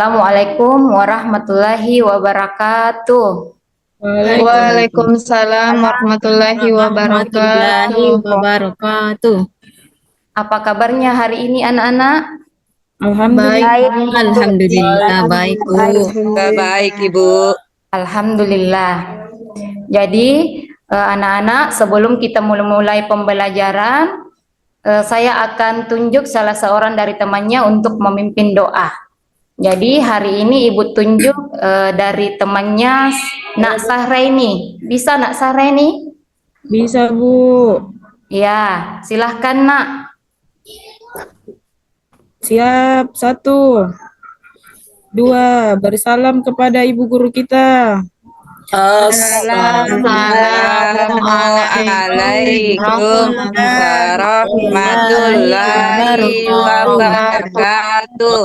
Assalamualaikum warahmatullahi wabarakatuh. Waalaikumsalam warahmatullahi wabarakatuh. Apa kabarnya hari ini anak-anak? Alhamdulillah. Alhamdulillah baik Bu. Baik Ibu. Alhamdulillah. Jadi anak-anak, sebelum kita mulai pembelajaran, saya akan tunjuk salah seorang dari temannya untuk memimpin doa. Jadi hari ini Ibu tunjuk dari temannya Nak Sahraini. Bisa Nak Sahraini? Bisa Bu. Ya, silahkan Nak. Siap. 1, 2, bersalam kepada ibu guru kita. Assalamualaikum warahmatullahi wabarakatuh.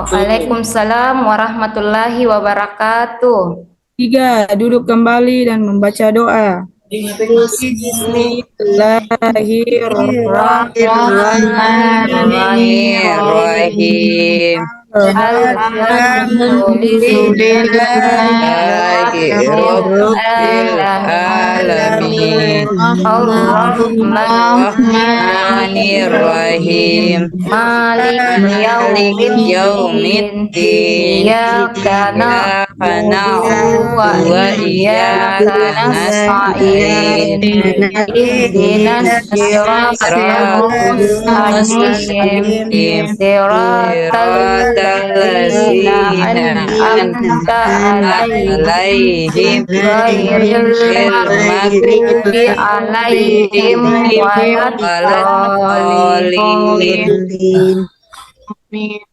Waalaikumsalam warahmatullahi wabarakatuh. 3, duduk kembali dan membaca doa. Bismillahirrahmanirrahim. Alhamdulillahirrahmanirrahim. Ar-Rahmanirrahim. Maliki yaumiddin. Iyyaka na'budu wa iyyaka nasta'in. Ihdinas siratal mustaqim. Siratal ladzina an'amta 'alaihim ghairil maghdubi 'alaihim waladdallin.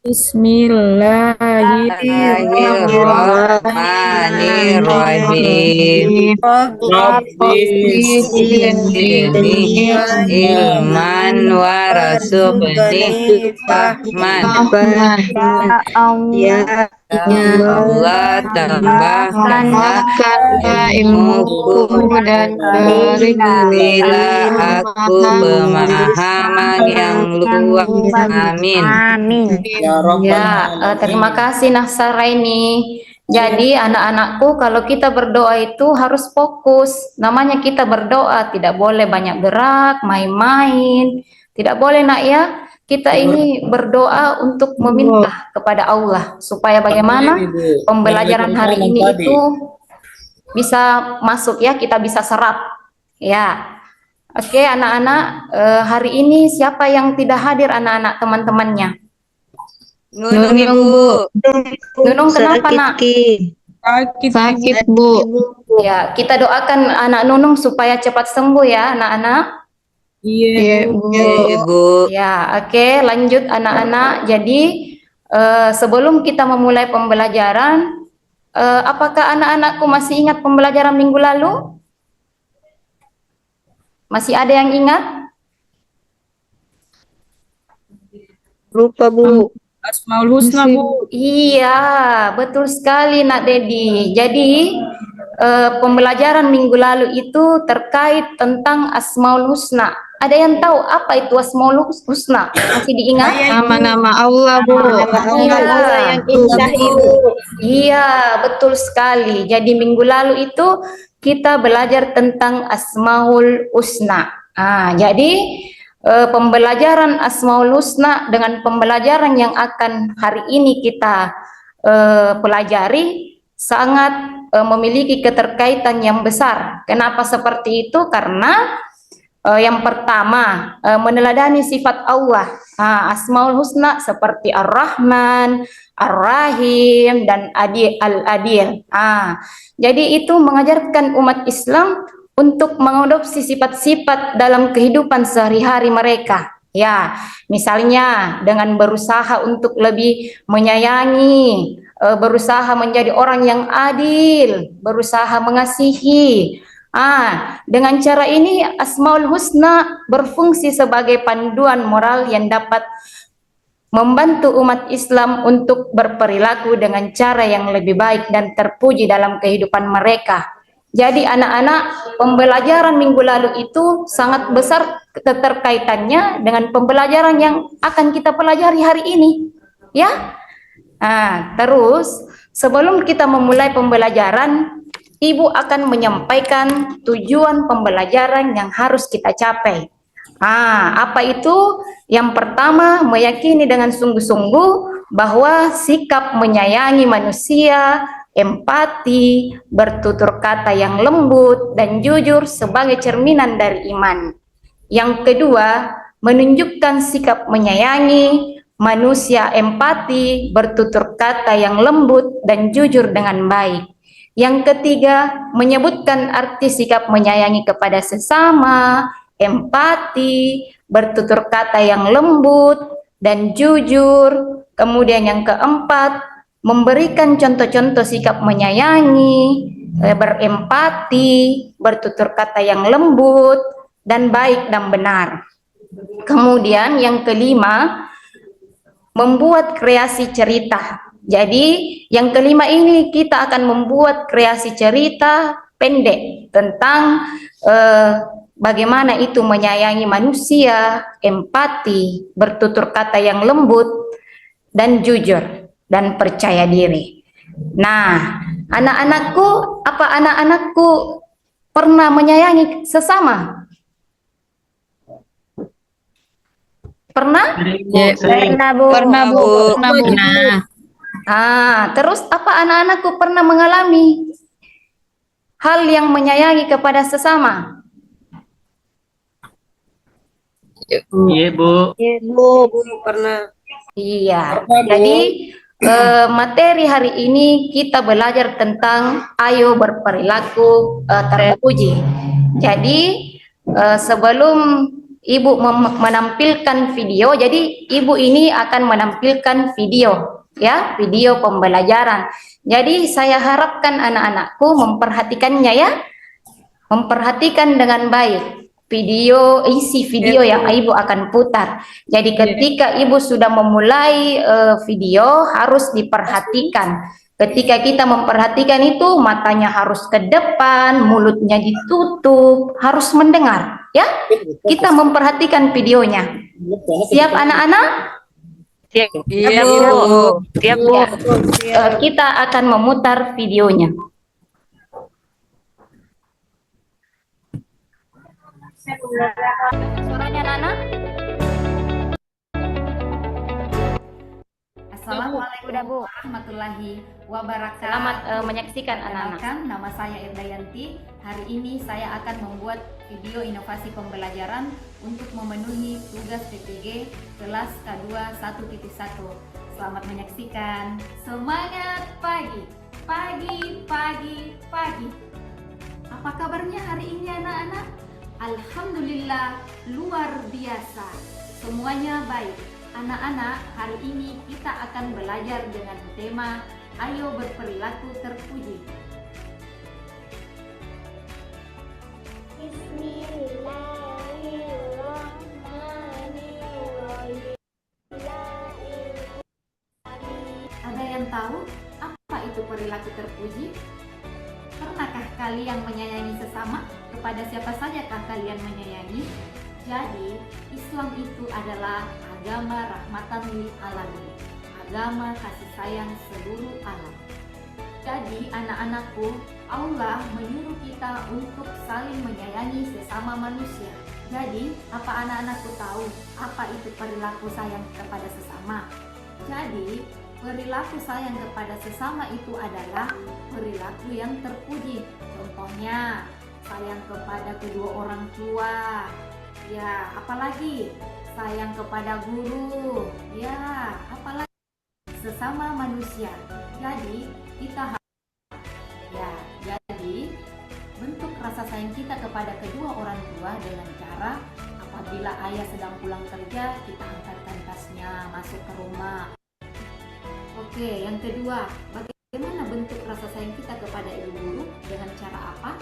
Bismillahirrahmanirrahim. Rabbi zidni ilman warzuqni fahman. Ya Allah, tambahkan ilmuku dan berilah aku pemahaman yang luas. Amin. Ya, terima kasih Nasaraini. Jadi anak-anakku, kalau kita berdoa itu harus fokus. Namanya kita berdoa, tidak boleh banyak gerak, main-main. Tidak boleh nak ya. Kita ini berdoa untuk meminta kepada Allah supaya bagaimana pembelajaran hari ini itu bisa masuk ya, kita bisa serap ya. Oke anak-anak, hari ini siapa yang tidak hadir anak-anak teman-temannya? Nunung Ibu. Nunung kenapa nak? Sakit Bu. Ya, kita doakan anak Nunung supaya cepat sembuh ya anak-anak. Iya Ibu. Ya, oke, lanjut anak-anak. Jadi sebelum kita memulai pembelajaran, apakah anak-anakku masih ingat pembelajaran minggu lalu? Masih ada yang ingat? Lupa Bu. Asmaul Husna Bu. Iya, betul sekali Nak Dedi. Jadi pembelajaran minggu lalu itu terkait tentang Asmaul Husna. Ada yang tahu apa itu Asmaul Husna? Masih diingat? Nama-nama Allah Bu. Allah yang indah itu. Iya, betul sekali. Jadi minggu lalu itu kita belajar tentang Asmaul Husna. Jadi pembelajaran Asmaul Husna dengan pembelajaran yang akan hari ini kita pelajari sangat memiliki keterkaitan yang besar. Kenapa seperti itu? Karena yang pertama meneladani sifat Allah. Asmaul Husna seperti Ar-Rahman, Ar-Rahim dan Al-Adil. Jadi itu mengajarkan umat Islam untuk mengadopsi sifat-sifat dalam kehidupan sehari-hari mereka. Ya, misalnya dengan berusaha untuk lebih menyayangi, berusaha menjadi orang yang adil, berusaha mengasihi. Dengan cara ini Asmaul Husna berfungsi sebagai panduan moral yang dapat membantu umat Islam untuk berperilaku dengan cara yang lebih baik dan terpuji dalam kehidupan mereka. Jadi anak-anak, pembelajaran minggu lalu itu sangat besar keterkaitannya dengan pembelajaran yang akan kita pelajari hari ini. Ya, Terus sebelum kita memulai pembelajaran, Ibu akan menyampaikan tujuan pembelajaran yang harus kita capai. Apa itu? Yang pertama, meyakini dengan sungguh-sungguh bahwa sikap menyayangi manusia, empati, bertutur kata yang lembut dan jujur sebagai cerminan dari iman. Yang kedua, menunjukkan sikap menyayangi manusia, empati, bertutur kata yang lembut dan jujur dengan baik. Yang ketiga, menyebutkan arti sikap menyayangi kepada sesama, empati, bertutur kata yang lembut dan jujur. Kemudian yang keempat, memberikan contoh-contoh sikap menyayangi, berempati, bertutur kata yang lembut, dan baik dan benar. Kemudian yang kelima, membuat kreasi cerita. Jadi yang kelima ini kita akan membuat kreasi cerita pendek tentang bagaimana itu menyayangi manusia, empati, bertutur kata yang lembut, dan jujur, dan percaya diri. Nah, anak-anakku, apa anak-anakku pernah menyayangi sesama? Pernah? Pernah, Bu. Pernah, Bu. Terus apa anak-anakku pernah mengalami hal yang menyayangi kepada sesama? Iya, Bu. Pernah. Iya. Jadi materi hari ini kita belajar tentang ayo berperilaku terpuji. Jadi sebelum Ibu menampilkan video, jadi Ibu ini akan menampilkan video, ya, video pembelajaran. Jadi saya harapkan anak-anakku memperhatikannya, ya, memperhatikan dengan baik video, isi video yang Ibu akan putar. Jadi ketika Ibu sudah memulai video harus diperhatikan. Ketika kita memperhatikan itu, matanya harus ke depan, mulutnya ditutup, harus mendengar, ya. Kita memperhatikan videonya. Siap anak-anak? Siap, Iya, Bu. Siap, Bu. Kita akan memutar videonya. Suaranya Nana? Assalamualaikum warahmatullahi wabarakatuh. Selamat menyaksikan anak-anak. Perkenalkan, nama saya Irdayanti. Hari ini saya akan membuat video inovasi pembelajaran untuk memenuhi tugas PPG kelas K2 1.1. Selamat menyaksikan. Semangat pagi, pagi, pagi, pagi. Apa kabarnya hari ini anak-anak? Alhamdulillah, luar biasa. Semuanya baik. Anak-anak, hari ini kita akan belajar dengan tema Ayo Berperilaku Terpuji. Ada yang tahu apa itu perilaku terpuji? Pernahkah kalian menyayangi sesama? Kepada siapa sajakah kalian menyayangi? Jadi, Islam itu adalah agama rahmatan lil alamin, agama kasih sayang seluruh alam. Jadi, anak-anakku, Allah menyuruh kita untuk saling menyayangi sesama manusia. Jadi, apa anak-anakku tahu apa itu perilaku sayang kepada sesama? Jadi, perilaku sayang kepada sesama itu adalah perilaku yang terpuji. Contohnya, sayang kepada kedua orang tua. Ya, apalagi sayang kepada guru. Ya, apalagi sesama manusia. Jadi, kita jadi bentuk rasa sayang kita kepada kedua orang tua dengan cara apabila ayah sedang pulang kerja, kita angkatkan tasnya masuk ke rumah. Oke, yang kedua, bagaimana bentuk rasa sayang kita kepada ibu guru? Dengan cara apa?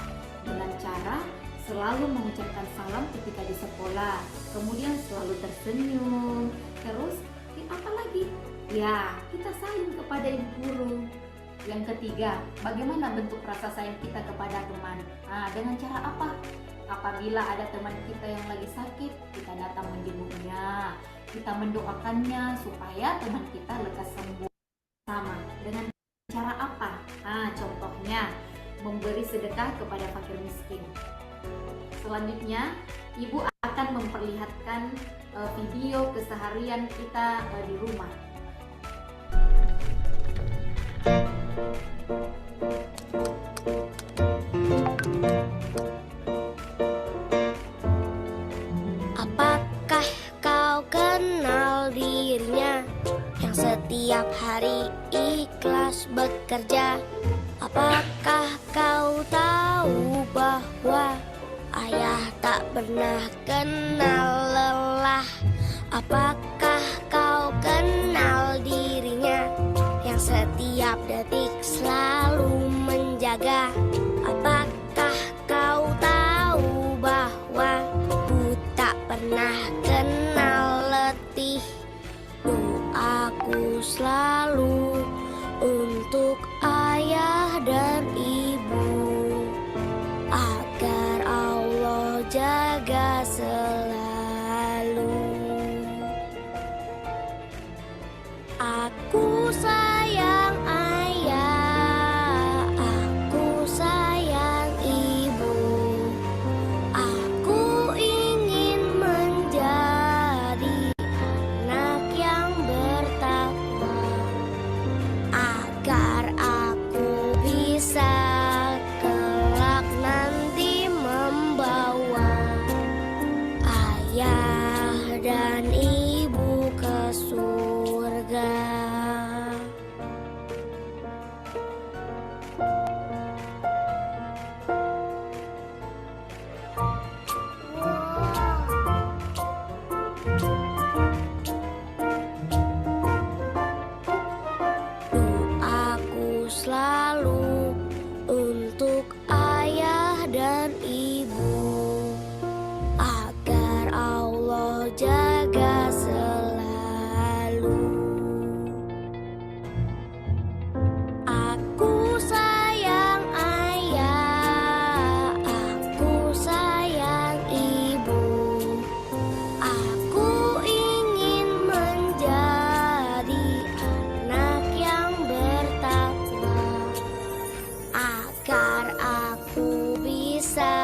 Dengan cara selalu mengucapkan salam ketika di sekolah, kemudian selalu tersenyum. Terus, apa lagi? Ya, kita sayang kepada ibu guru. Yang ketiga, bagaimana bentuk rasa sayang kita kepada teman? Dengan cara apa? Apabila ada teman kita yang lagi sakit, kita datang menjenguknya, kita mendoakannya supaya teman kita lekas sembuh. memberi sedekah kepada fakir miskin. Selanjutnya, Ibu akan memperlihatkan video keseharian kita di rumah. Apakah kau kenal dirinya yang setiap hari ikhlas bekerja? Apakah kau tahu bahwa ayah tak pernah kenal lelah? Apakah kau kenal dirinya yang setiap detik selalu menjaga? Apakah kau tahu bahwa ku tak pernah kenal letih? Doaku selalu untuk ayah dan ibu, agar Allah jaga selalu. Aku sayang ayah, aku sayang ibu, aku ingin menjadi anak yang bertakwa, agar aku bisa kelak nanti membawa ayah dan ibu ke surga. Doaku selalu untuk ayah dan ibu, agar Allah jaga selalu. Aku sayang ayah, aku sayang ibu, aku ingin menjadi anak yang bertakwa, agar aku bisa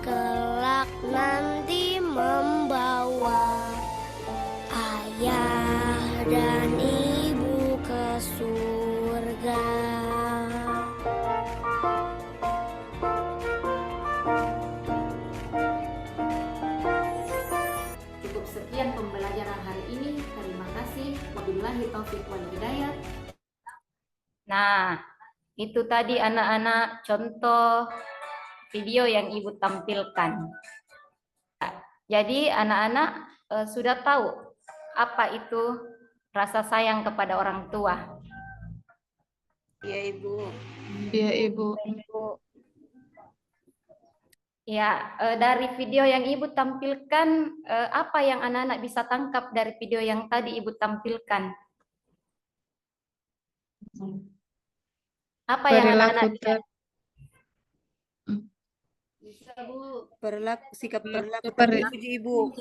kelak nanti membawa ayah dan ibu ke surga. Cukup sekian pembelajaran hari ini. Terima kasih. Wabillahi taufiq wal hidayah. Nah, itu tadi anak-anak contoh video yang Ibu tampilkan. Jadi anak-anak sudah tahu apa itu rasa sayang kepada orang tua. Iya, Ibu. Ya, dari video yang Ibu tampilkan, apa yang anak-anak bisa tangkap dari video yang tadi Ibu tampilkan? Apa yang anak-anak bisa? Sikap Perilaku terpuji Ibu.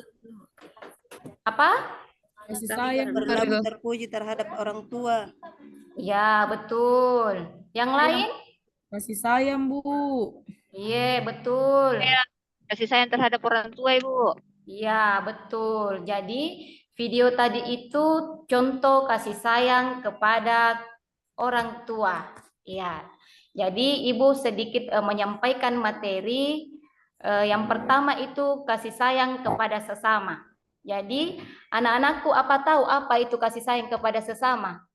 Apa? Kasih sayang, perilaku terpuji terhadap orang tua. Ya, betul. Yang lain? Kasih sayang, Bu. Iya, betul. kasih sayang terhadap orang tua, Ibu. Iya, betul. Jadi, video tadi itu contoh kasih sayang kepada orang tua. Iya. Jadi, Ibu sedikit menyampaikan materi. Yang pertama itu kasih sayang kepada sesama. Jadi, anak-anakku apa tahu apa itu kasih sayang kepada sesama?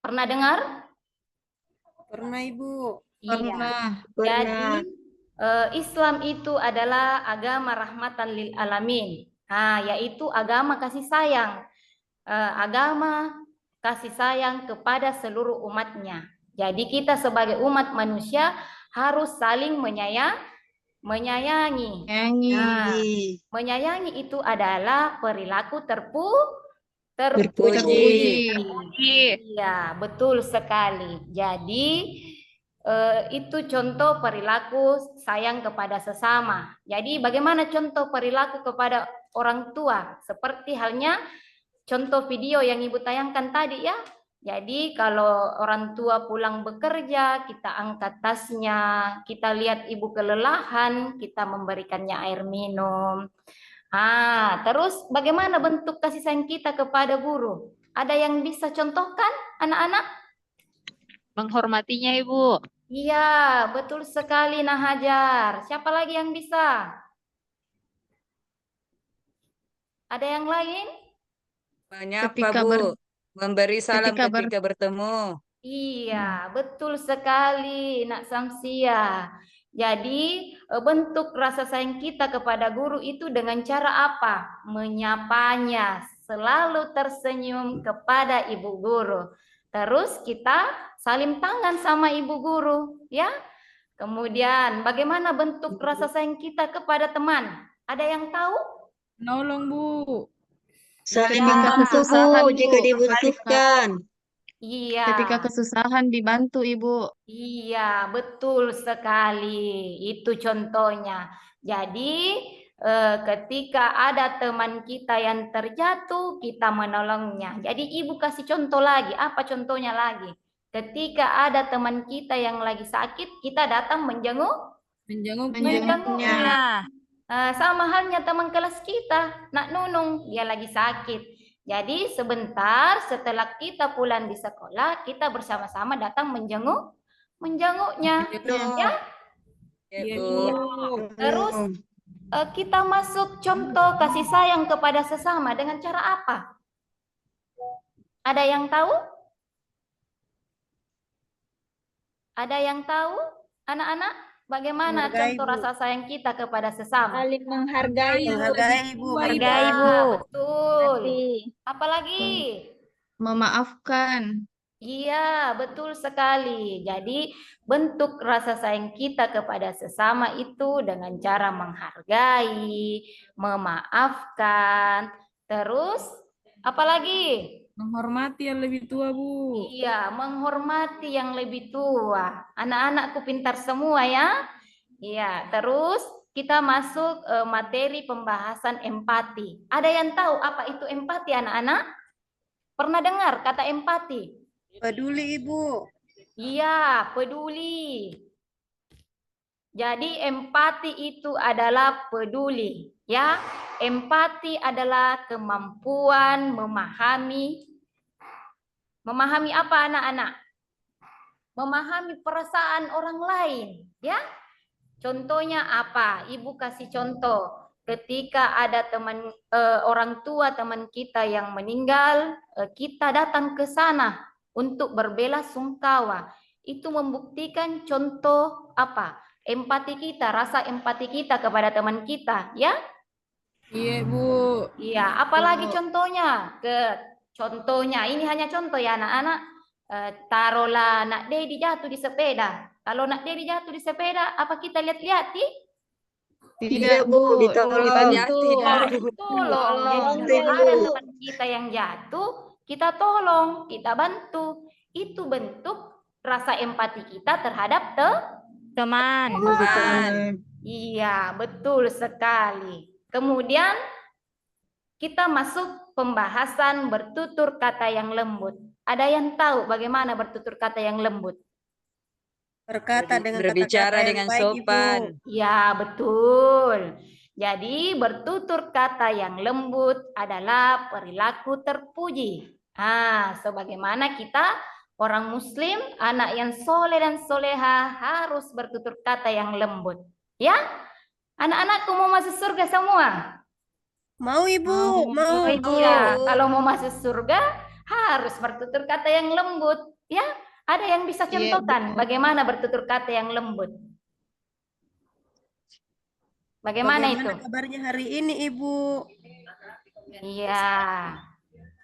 Pernah dengar? Pernah, Ibu. Iya. Jadi Islam itu adalah agama rahmatan lil alamin. Nah, yaitu agama kasih sayang. Agama kasih sayang kepada seluruh umatnya. Jadi kita sebagai umat manusia harus saling menyayangi. Nah, menyayangi itu adalah perilaku terpuji. Iya, betul sekali. Jadi itu contoh perilaku sayang kepada sesama. Jadi bagaimana contoh perilaku kepada orang tua? Seperti halnya contoh video yang Ibu tayangkan tadi ya. Jadi kalau orang tua pulang bekerja, kita angkat tasnya, kita lihat ibu kelelahan, kita memberikannya air minum. Terus bagaimana bentuk kasih sayang kita kepada guru? Ada yang bisa contohkan, anak-anak? Menghormatinya, Ibu. Iya, betul sekali Nah Hajar. Siapa lagi yang bisa? Ada yang lain? Menyapa, Bu. Memberi salam ketika bertemu. Iya, betul sekali, Nak Samsia. Jadi, bentuk rasa sayang kita kepada guru itu dengan cara apa? Menyapanya, selalu tersenyum kepada ibu guru. Terus kita salim tangan sama ibu guru, ya. Kemudian, bagaimana bentuk rasa sayang kita kepada teman? Ada yang tahu? Nolong, Bu. Saling Ketika membantu, Bu, jika dibutuhkan. Iya. Ketika kesusahan dibantu, Ibu. Iya, betul sekali. Itu contohnya. Jadi, ketika ada teman kita yang terjatuh, kita menolongnya. Jadi, Ibu kasih contoh lagi. Apa contohnya lagi? Ketika ada teman kita yang lagi sakit, kita datang menjenguknya. Sama halnya teman kelas kita, Nak Nunung, dia lagi sakit. Jadi sebentar setelah kita pulang di sekolah, kita bersama-sama datang menjenguknya. Ya. Ya, Bu. Terus kita masuk contoh kasih sayang kepada sesama dengan cara apa? Ada yang tahu? Ada yang tahu, anak-anak? Bagaimana contoh rasa sayang kita kepada sesama? Saling menghargai, Bu. Menghargai, Bu. Betul. Apalagi? Memaafkan. Iya, betul sekali. Jadi, bentuk rasa sayang kita kepada sesama itu dengan cara menghargai, memaafkan, terus apalagi? Menghormati yang lebih tua, Bu. Iya, menghormati yang lebih tua. Anak-anakku pintar semua ya. Iya, terus kita masuk materi pembahasan empati. Ada yang tahu apa itu empati, anak-anak? Pernah dengar kata empati? Peduli, Ibu. Iya, peduli. Jadi empati itu adalah peduli, ya. Empati adalah kemampuan memahami. Memahami apa, anak-anak? Memahami perasaan orang lain, ya. Contohnya apa? Ibu kasih contoh. Ketika ada teman orang tua teman kita yang meninggal, kita datang ke sana untuk berbelasungkawa. Itu membuktikan contoh apa? Empati kita, rasa empati kita kepada teman kita, ya? Iya, Bu. Iya, apalagi contohnya? Contohnya, ini hanya contoh ya anak-anak. Taruhlah Nak Dedi jatuh di sepeda. Kalau Nak Dedi jatuh di sepeda, apa kita lihat-lihat? Tidak, Bu, Bu. ditolong. Tolong. Jadi kalau ada teman kita yang jatuh, kita tolong, kita bantu. Itu bentuk rasa empati kita terhadap Teman. Iya, betul sekali. Kemudian kita masuk pembahasan bertutur kata yang lembut. Ada yang tahu bagaimana bertutur kata yang lembut? Berkata dengan Berbicara kata-kata yang dengan baik, sopan. Ibu. Ya, betul. Jadi bertutur kata yang lembut adalah perilaku terpuji. Sebagaimana kita orang muslim, anak yang soleh dan soleha harus bertutur kata yang lembut. Ya, anak-anakku mau masuk surga semua? Mau, Ibu. Mau, Ibu. Iya, kalau mau masuk surga harus bertutur kata yang lembut. Ya, ada yang bisa contohkan bagaimana bertutur kata yang lembut? Bagaimana itu? Kabarnya hari ini, Ibu? Iya.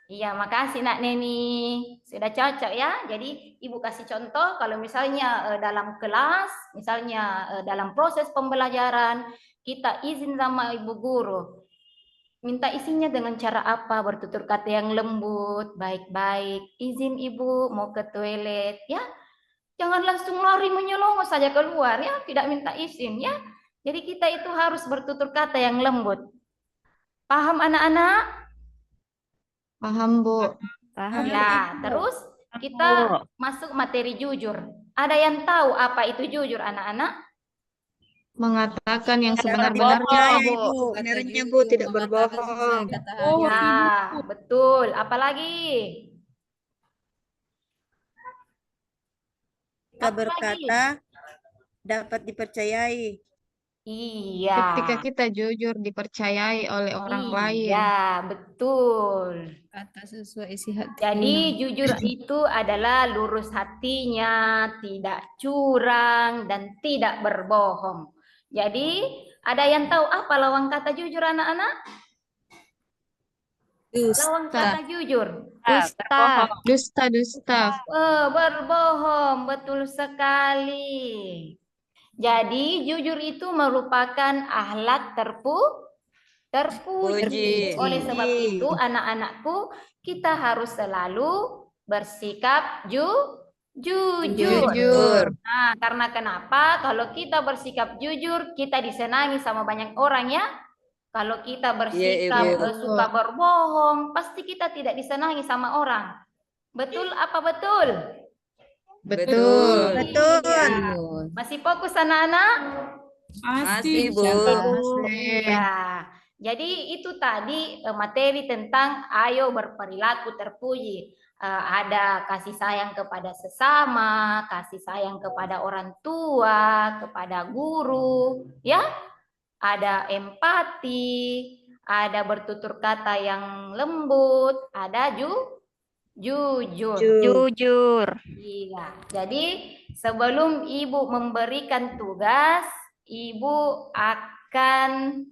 Iya, makasih Nak Neni. Sudah cocok ya. Jadi Ibu kasih contoh kalau misalnya dalam kelas, misalnya dalam proses pembelajaran, kita izin sama Ibu guru. Minta izinnya dengan cara apa? Bertutur kata yang lembut, baik-baik. Izin Ibu mau ke toilet, ya. Jangan langsung lari menyelongo saja keluar, ya. Tidak minta izin, ya. Jadi kita itu harus bertutur kata yang lembut. Paham anak-anak? Paham, Bu. Paham. Ya, terus kita masuk materi jujur. Ada yang tahu apa itu jujur, anak-anak? Mengatakan yang Percaya, sebenar-benarnya. Ibu. Sebenarnya Bu tidak berbohong. Ya, betul. Apalagi? Jika Apalagi? berkata dapat dipercayai. Iya. Ketika kita jujur dipercayai oleh orang lain. Iya, betul. Kata sesuai isi hati. Jadi jujur itu adalah lurus hatinya, tidak curang, dan tidak berbohong. Jadi ada yang tahu apa lawan kata jujur, anak-anak? Lawan kata jujur. Dusta. Dusta. Berbohong, betul sekali. Jadi jujur itu merupakan akhlak terpuji. Oleh sebab itu anak-anakku, kita harus selalu bersikap jujur. Nah, karena kenapa? Kalau kita bersikap jujur, kita disenangi sama banyak orang ya. Kalau kita bersikap suka berbohong, pasti kita tidak disenangi sama orang. Betul apa betul? Betul. Iya. Masih fokus anak-anak? Masih Bu. Ya. Jadi itu tadi materi tentang ayo berperilaku terpuji. Ada kasih sayang kepada sesama, kasih sayang kepada orang tua, kepada guru, ya. Ada empati, ada bertutur kata yang lembut, ada jujur. Iya. Jadi sebelum Ibu memberikan tugas, Ibu akan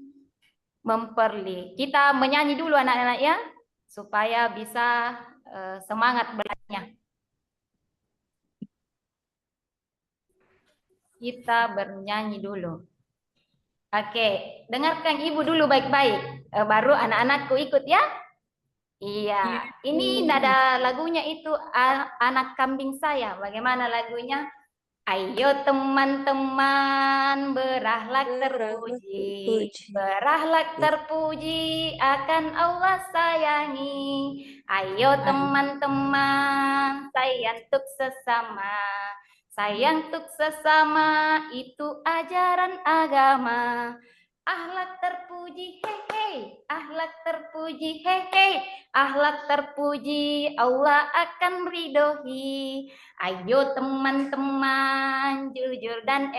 kita menyanyi dulu anak-anak ya, supaya bisa semangat belajarnya. Kita bernyanyi dulu. Oke, dengarkan Ibu dulu baik-baik, baru anak-anakku ikut ya. Iya, ini nada lagunya itu Anak Kambing Saya. Bagaimana lagunya? Ayo teman-teman berakhlak terpuji akan Allah sayangi. Ayo teman-teman sayang tuk sesama itu ajaran agama. Akhlak terpuji akhlak terpuji Allah akan ridhoi. Ayo teman-teman jujur dan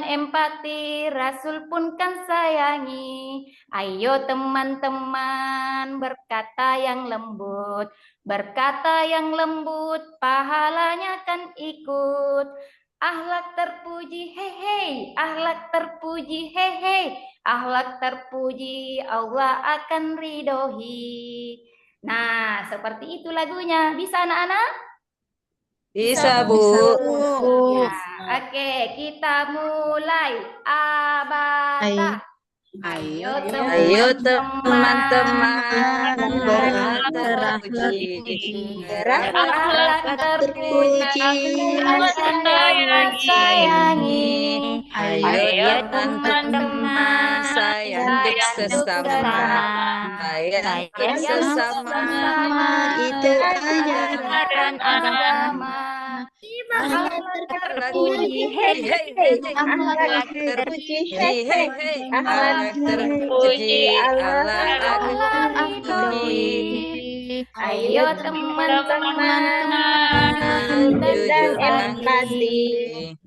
empati Rasul pun kan sayangi. Ayo teman-teman berkata yang lembut pahalanya kan ikut. Akhlak terpuji akhlak terpuji Allah akan ridhoi. Nah, seperti itu lagunya. Bisa anak-anak? Bisa Bu. Ya, oke, kita mulai. Abata. Ayo teman-teman terpuji sayangi. Ayo teman-teman sayang sesama itu ajaran agama. Akhlak terpuji Allah ayo teman-teman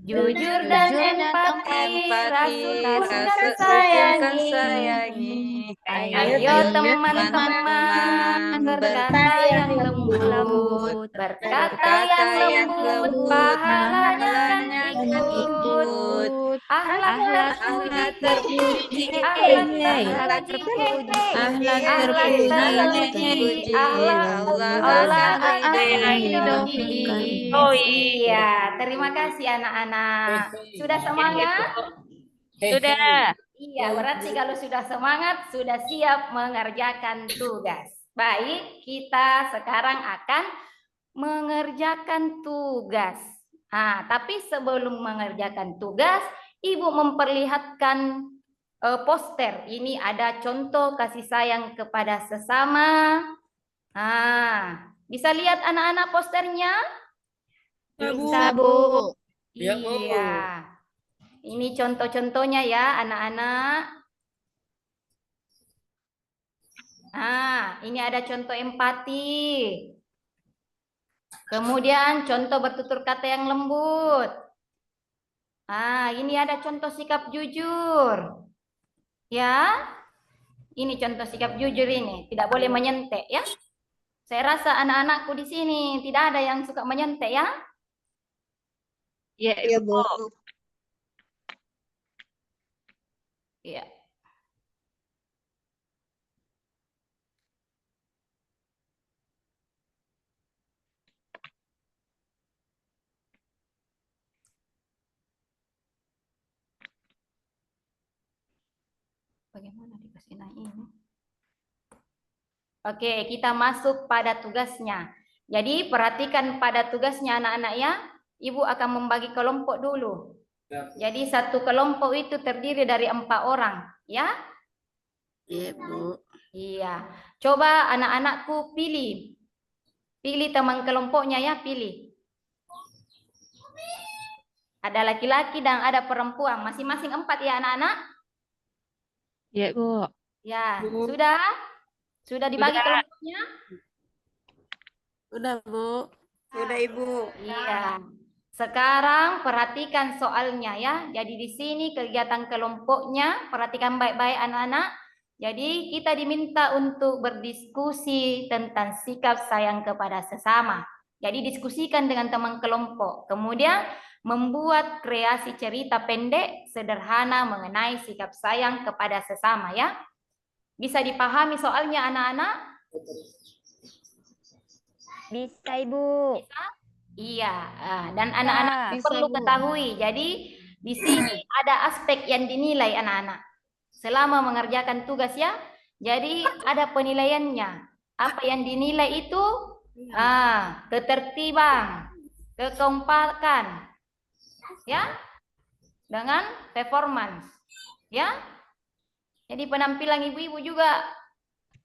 jujur dan empati Rasul kan sayangi. Ayo teman-teman berkata yang lembut pahalanya kan ikut. Akhlak terpuji Allah ridhoi. Oh iya, terima kasih anak-anak. Sudah semangat? Sudah. Iya, berarti kalau sudah semangat, sudah siap mengerjakan tugas. Baik, kita sekarang akan mengerjakan tugas. Nah, tapi sebelum mengerjakan tugas, Ibu memperlihatkan poster. Ini ada contoh kasih sayang kepada sesama. Nah, Bisa lihat anak-anak posternya? Bisa, Bu. Iya, Bu. Iya. Ini contoh-contohnya ya, anak-anak. Nah, ini ada contoh empati. Kemudian contoh bertutur kata yang lembut. Ini ada contoh sikap jujur. Ya, ini contoh sikap jujur ini. Tidak boleh menyentek ya. Saya rasa anak-anakku di sini tidak ada yang suka menyentek ya. Iya, Iya, Bu. Bu. Iya. Bagaimana dikasih naik ini? Oke, kita masuk pada tugasnya. Jadi perhatikan pada tugasnya anak-anak ya. Ibu akan membagi kelompok dulu. Jadi satu kelompok itu terdiri dari 4 orang, ya? Iya, Bu. Iya. Coba anak-anakku pilih. Pilih teman kelompoknya ya, pilih. Ada laki-laki dan ada perempuan, masing-masing 4 ya anak-anak? Iya, Bu. Ya, Bu. sudah? Sudah dibagi Sudah. kelompoknya? Udah, Bu. Udah, Ibu. Iya. Sekarang perhatikan soalnya ya. Jadi di sini kegiatan kelompoknya, perhatikan baik-baik anak-anak. Jadi kita diminta untuk berdiskusi tentang sikap sayang kepada sesama. Jadi diskusikan dengan teman kelompok. Kemudian membuat kreasi cerita pendek sederhana mengenai sikap sayang kepada sesama ya. Bisa dipahami soalnya anak-anak? Bisa, Ibu. Iya, dan anak-anak Bisa, perlu Bu. ketahui. Jadi di sini ada aspek yang dinilai anak-anak selama mengerjakan tugas ya. Jadi ada penilaiannya. Apa yang dinilai itu? Ketertiban, kekompakan, ya, dengan performance, ya. Jadi penampilan ibu-ibu juga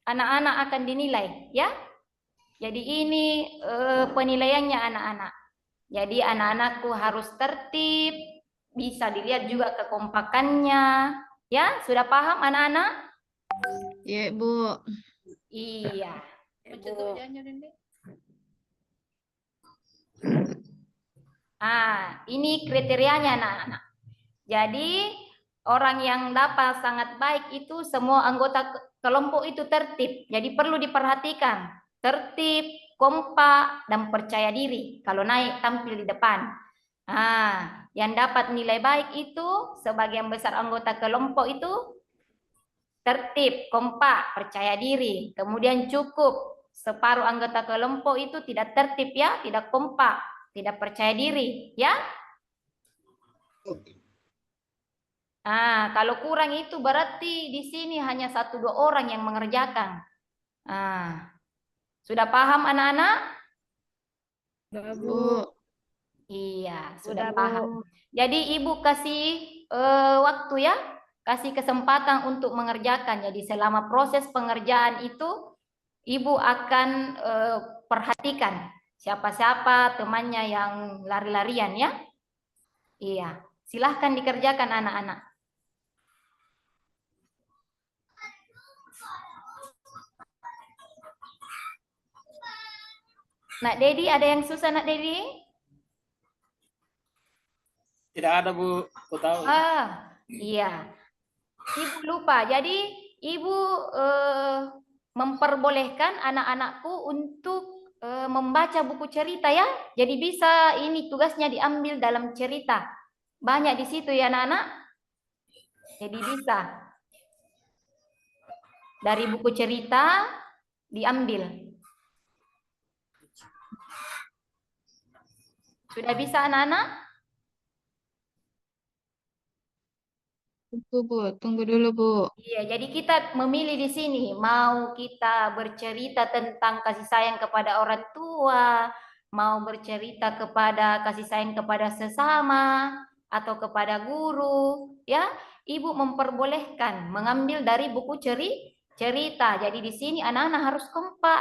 anak-anak akan dinilai, ya. Jadi ini penilaiannya anak-anak. Jadi anak-anakku harus tertib, bisa dilihat juga kekompakannya. Ya, sudah paham anak-anak? Iya, Bu. Iya. Bu. Ini kriterianya anak-anak. Jadi orang yang dapat sangat baik itu semua anggota kelompok itu tertib. Jadi perlu diperhatikan. Tertib, kompak, dan percaya diri kalau naik tampil di depan. Yang dapat nilai baik itu sebagian besar anggota kelompok itu tertib, kompak, percaya diri. Kemudian cukup separuh anggota kelompok itu tidak tertib ya, tidak kompak, tidak percaya diri, ya. Kalau kurang itu berarti di sini hanya 1-2 orang yang mengerjakan. Sudah paham anak-anak? Bu. Iya, Sudah, sudah Bu. paham. Jadi ibu kasih waktu ya, kasih kesempatan untuk mengerjakan. Jadi selama proses pengerjaan itu, ibu akan perhatikan siapa-siapa temannya yang lari-larian ya. Iya, silahkan dikerjakan anak-anak. Nak Dedi, ada yang susah Nak Dedi? Tidak ada, Bu. Aku tahu. Iya. Ibu lupa. Jadi ibu memperbolehkan anak-anakku untuk membaca buku cerita ya. Jadi bisa ini tugasnya diambil dalam cerita. Banyak di situ ya anak-anak. Jadi bisa. Dari buku cerita diambil. Sudah bisa anak-anak? Tunggu, Bu. Tunggu dulu, Bu. Iya, jadi kita memilih di sini. Mau kita bercerita tentang kasih sayang kepada orang tua, mau bercerita kepada kasih sayang kepada sesama, atau kepada guru. Ya, ibu memperbolehkan mengambil dari buku cerita. Jadi di sini anak-anak harus kompak.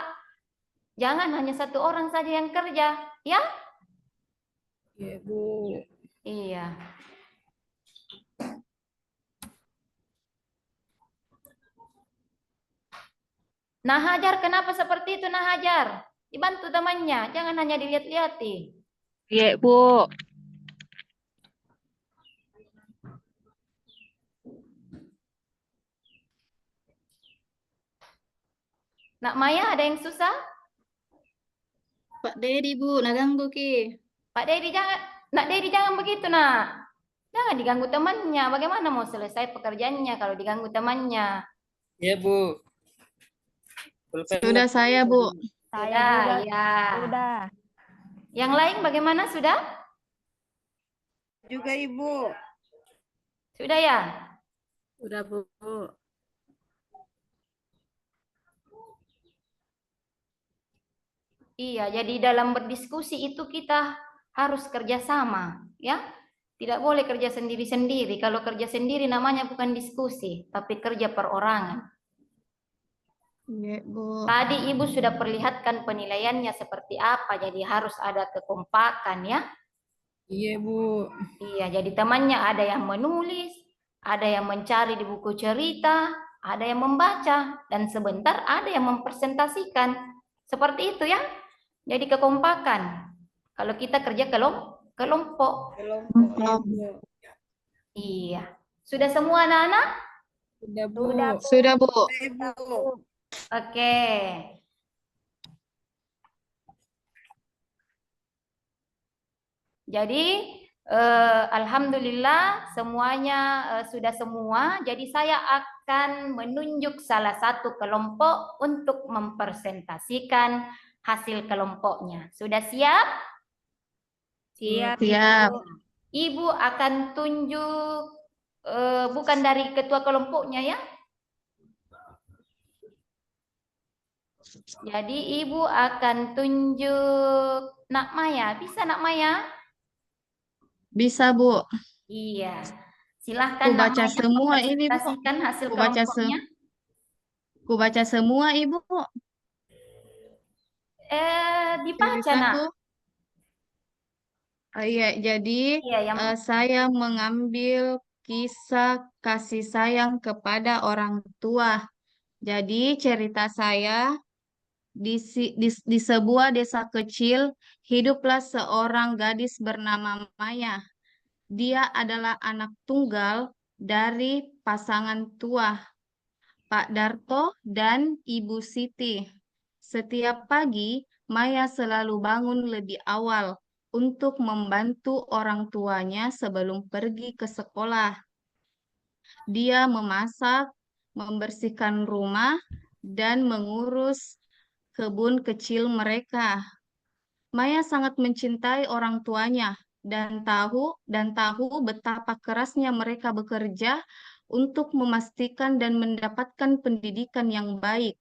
Jangan hanya satu orang saja yang kerja, ya? Iya, Bu. Iya. Nah, Hajar, kenapa seperti itu, Nah, Hajar? Dibantu temannya, jangan hanya dilihat-lihati. Iya, Bu. Nak Maya, ada yang susah? Pak Dedi, Bu, naganggu ki. Pak Dedi jangan, Nak Dedi jangan begitu, Nak. Jangan diganggu temannya. Bagaimana mau selesai pekerjaannya kalau diganggu temannya? Iya, Bu. Pulpen Sudah saya, Bu. Saya Sudah, juga ya. sudah. Yang lain bagaimana, sudah? Juga Ibu. Sudah ya? Udah Bu. Iya, jadi dalam berdiskusi itu kita harus kerjasama, ya. Tidak boleh kerja sendiri-sendiri. Kalau kerja sendiri namanya bukan diskusi, tapi kerja perorangan. Iya, Bu. Tadi Ibu sudah perlihatkan penilaiannya seperti apa, jadi harus ada kekompakan, ya. Iya, Bu. Iya, jadi temannya ada yang menulis, ada yang mencari di buku cerita, ada yang membaca, dan sebentar ada yang mempresentasikan. Seperti itu ya. Jadi kekompakan. Kalau kita kerja kelompok. Kelompok Ibu. Iya. Sudah semua anak-anak? Sudah, Bu. Sudah, Bu. Sudah, Bu. Ibu. Oke. Jadi alhamdulillah semuanya sudah semua. Jadi saya akan menunjuk salah satu kelompok untuk mempresentasikan hasil kelompoknya. Sudah siap? Siap, Siap. Ibu. Ibu akan tunjuk bukan dari ketua kelompoknya ya. Jadi Ibu akan tunjuk Nak Maya. Bisa Nak Maya? Bisa, Bu. Iya. Silahkan Ku Nak baca Maya semua ini, Bu. mempresentasikan hasil Ku baca kelompoknya. Ku baca semua, Ibu. Dibaca Seriusan, Nak. Bu? Iya, jadi Iya, yang saya mengambil kisah kasih sayang kepada orang tua. Jadi cerita saya di sebuah desa kecil hiduplah seorang gadis bernama Maya. Dia adalah anak tunggal dari pasangan tua, Pak Darto dan Ibu Siti. Setiap pagi, Maya selalu bangun lebih awal untuk membantu orang tuanya sebelum pergi ke sekolah. Dia memasak, membersihkan rumah, dan mengurus kebun kecil mereka. Maya sangat mencintai orang tuanya dan tahu betapa kerasnya mereka bekerja untuk memastikan dan mendapatkan pendidikan yang baik.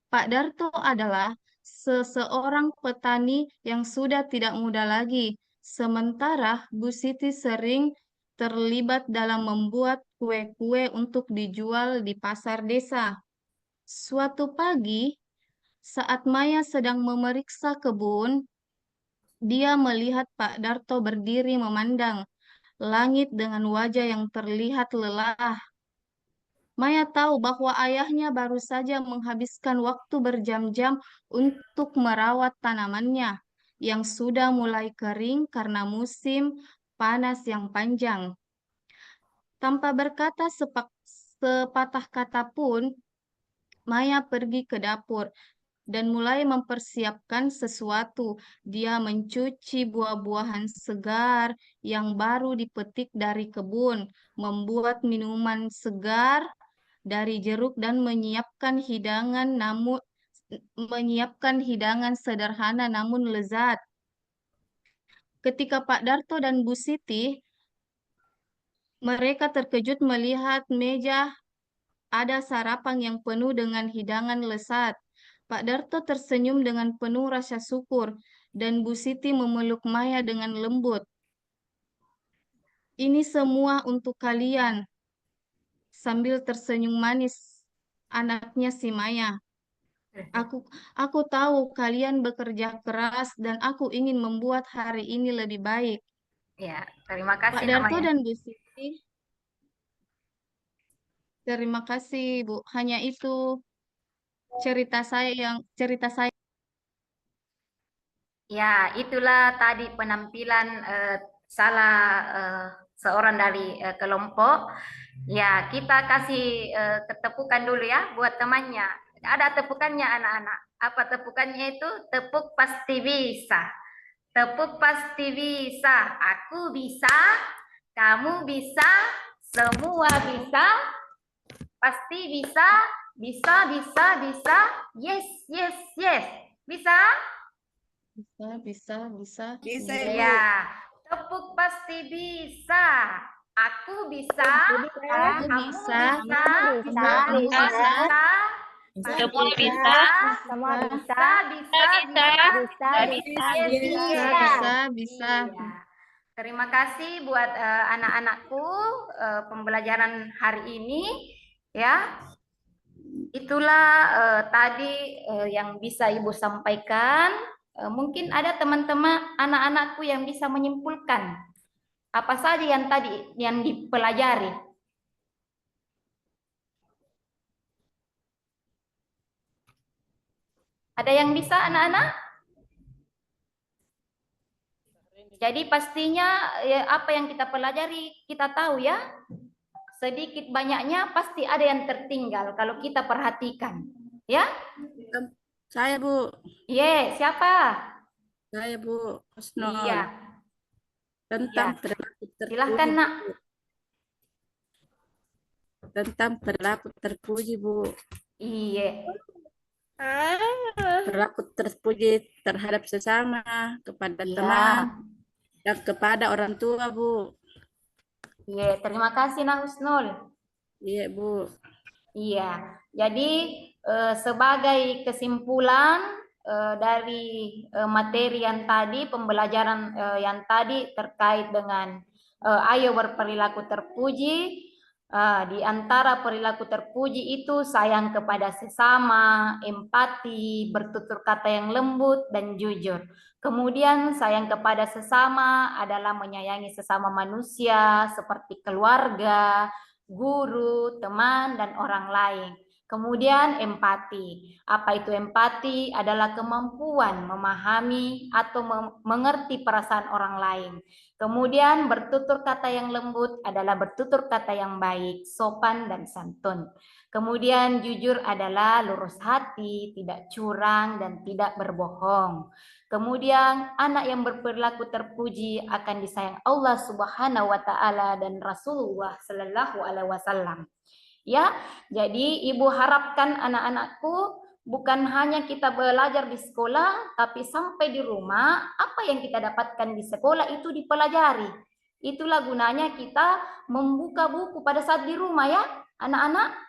Pak Darto adalah seseorang petani yang sudah tidak muda lagi. Sementara Bu Siti sering terlibat dalam membuat kue-kue untuk dijual di pasar desa. Suatu pagi, saat Maya sedang memeriksa kebun, dia melihat Pak Darto berdiri memandang langit dengan wajah yang terlihat lelah. Maya tahu bahwa ayahnya baru saja menghabiskan waktu berjam-jam untuk merawat tanamannya yang sudah mulai kering karena musim panas yang panjang. Tanpa berkata sepatah kata pun, Maya pergi ke dapur dan mulai mempersiapkan sesuatu. Dia mencuci buah-buahan segar yang baru dipetik dari kebun, membuat minuman segar dari jeruk dan menyiapkan hidangan sederhana namun lezat. Ketika Pak Darto dan Bu Siti, mereka terkejut melihat meja ada sarapan yang penuh dengan hidangan lezat. Pak Darto tersenyum dengan penuh rasa syukur, dan Bu Siti memeluk Maya dengan lembut. Ini semua untuk kalian, sambil tersenyum manis anaknya si Maya. Aku tahu kalian bekerja keras dan aku ingin membuat hari ini lebih baik. Ya, terima Pak kasih Darto namanya. dan Bu Siti, terima kasih Bu. Hanya itu cerita saya. Ya, itulah tadi penampilan salah seorang dari kelompok. Ya, kita kasih ketepukan dulu ya buat temannya. Ada tepukannya anak-anak. Apa tepukannya itu? Tepuk pasti bisa. Tepuk pasti bisa. Aku bisa, kamu bisa, semua bisa, pasti bisa, bisa, bisa, bisa. Yes, yes, yes. Bisa? Bisa. Bisa, Yes. Ibu. Ya, tepuk pasti bisa. Aku bisa, Aku kamu bisa, bisa, kamu semua bisa, pasti Semua bisa. bisa, semua bisa, bisa. Iya. Terima kasih buat anak-anakku pembelajaran hari ini ya. Itulah tadi yang bisa Ibu sampaikan. Mungkin ada teman-teman anak-anakku yang bisa menyimpulkan apa saja yang tadi yang dipelajari. Ada yang bisa anak-anak? Jadi pastinya ya, apa yang kita pelajari kita tahu ya. Sedikit banyaknya pasti ada yang tertinggal kalau kita perhatikan. Ya? Saya, Bu. Siapa? Saya, Bu. Husnul. Iya. Tentang Ya. perilaku terpuji. Silahkan nak. Bu. Tentang perilaku terpuji, Bu. Iya. Perilaku terpuji terhadap sesama, kepada Iya. teman, dan kepada orang tua, Bu. Iya, terima kasih Nah Husnul. Iya, Bu. Iya, jadi sebagai kesimpulan dari materi yang tadi, pembelajaran yang tadi terkait dengan ayo berperilaku terpuji. Di antara perilaku terpuji itu sayang kepada sesama, empati, bertutur kata yang lembut dan jujur. Kemudian sayang kepada sesama adalah menyayangi sesama manusia seperti keluarga, guru, teman, dan orang lain. Kemudian empati. Apa itu empati? Adalah kemampuan memahami atau mengerti perasaan orang lain. Kemudian bertutur kata yang lembut adalah bertutur kata yang baik, sopan dan santun. Kemudian jujur adalah lurus hati, tidak curang dan tidak berbohong. Kemudian anak yang berperilaku terpuji akan disayang Allah Subhanahu wa taala dan Rasulullah sallallahu alaihi wasallam. Ya, jadi Ibu harapkan anak-anakku bukan hanya kita belajar di sekolah, tapi sampai di rumah, apa yang kita dapatkan di sekolah itu dipelajari. Itulah gunanya kita membuka buku pada saat di rumah ya, anak-anak.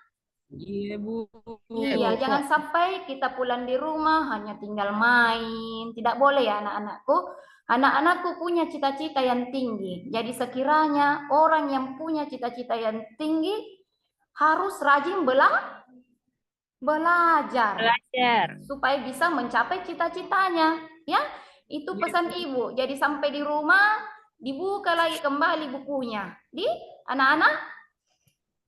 Iya, Bu. Iya, jangan sampai kita pulang di rumah hanya tinggal main. Tidak boleh ya anak-anakku. Anak-anakku punya cita-cita yang tinggi. Jadi sekiranya orang yang punya cita-cita yang tinggi harus rajin belajar supaya bisa mencapai cita-citanya ya. Itu pesan Ibu. Jadi sampai di rumah dibuka lagi kembali bukunya di anak-anak.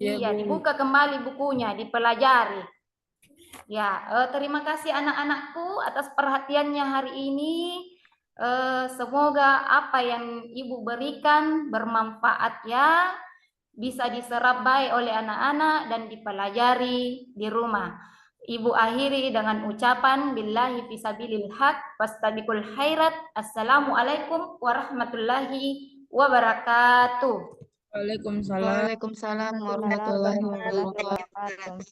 Iya, dibuka kembali bukunya, dipelajari. Ya, terima kasih anak-anakku atas perhatiannya hari ini. Semoga apa yang Ibu berikan bermanfaat ya, bisa diserap baik oleh anak-anak dan dipelajari di rumah. Ibu akhiri dengan ucapan billahi fisabilil haq fastabiqul khairat. Assalamualaikum warahmatullahi wabarakatuh. Waalaikumsalam. Waalaikumsalam warahmatullahi wabarakatuh.